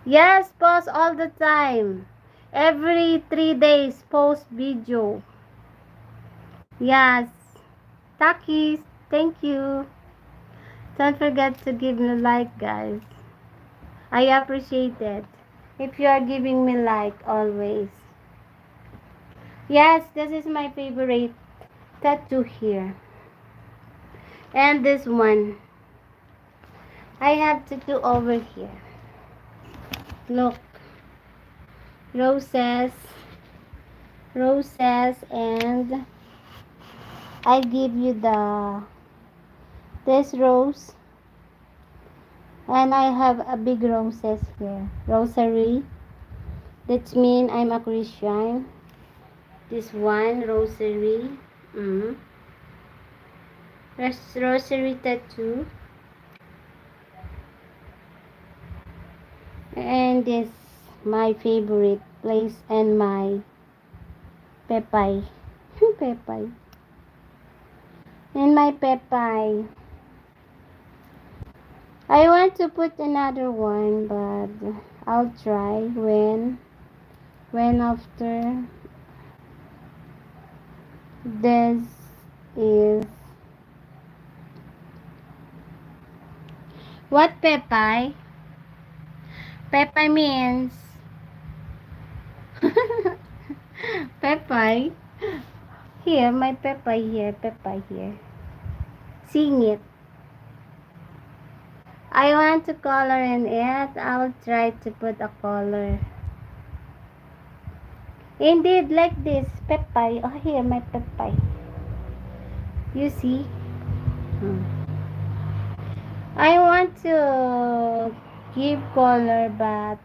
Yes, post all the time. Every 3 days, post video. Yes. Takis, thank you. Don't forget to give me a like, guys. I appreciate it. If you are giving me like always. Yes, this is my favorite tattoo here. And this one. I have tattoo over here. Look. Roses. Roses, and I give you this rose, and I have a big roses here. Rosary. That means I'm a Christian. This one rosary. Mm. Rosary tattoo. And this my favorite place and my pepay. Pepay. And my pepay. I want to put another one, but I'll try when after this is what pepay? Pepay means pepay. Here, my pepay here, pepay here. Sing it. I want to color in it. I'll try to put a color. Indeed, like this, pepay. Oh, here, my pepay. You see? I want to give color, but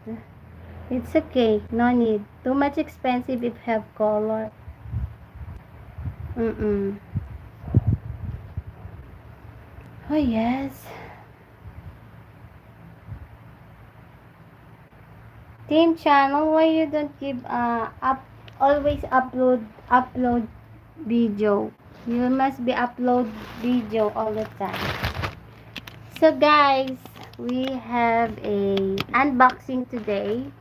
it's okay. No need. Too much expensive if have color. Oh, yes. Team channel, why you don't give always upload video? You must be upload video all the time. So guys, we have a unboxing today.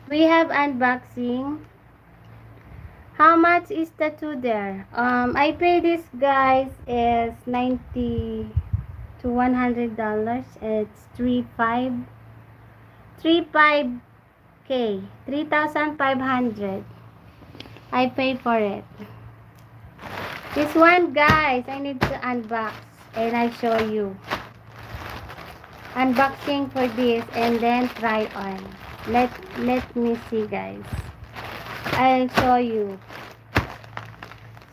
We have unboxing. How much is tattoo there? I pay this guys is $90 to $100. It's 35K, 3,500. I pay for it. This one, guys, I need to unbox and I show you. Unboxing for this and then try on. Let me see, guys. I'll show you.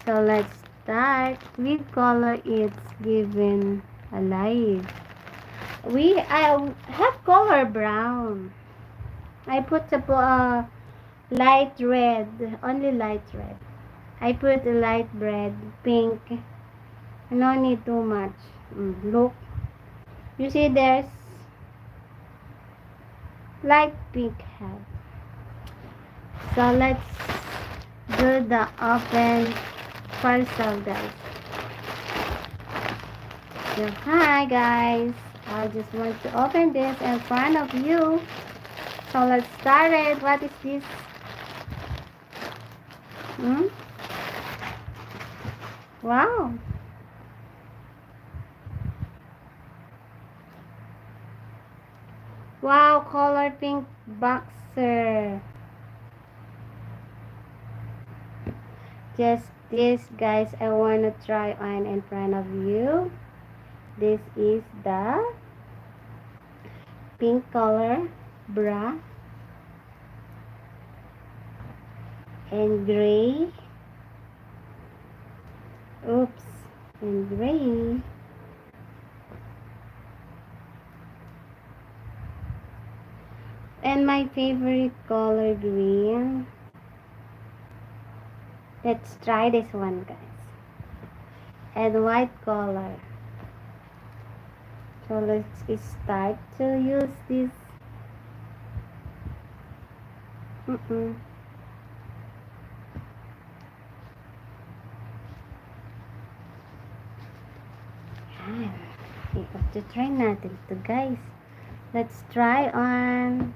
So let's start. With color it's given alive. I have color brown. I put a light red, only light red. I put a light red, pink. No need too much. Look, you see there's light pink head. So let's do the open parcel, guys. So hi guys, I just want to open this in front of you. So let's start it. What is this? Wow. Wow, color pink boxer. Just this, guys, I want to try on in front of you. This is the pink color bra and gray. Oops, and gray. And my favorite color, green. Let's try this one, guys. And white color. So let's start to use this. Yan. To try natin to, guys. Let's try on.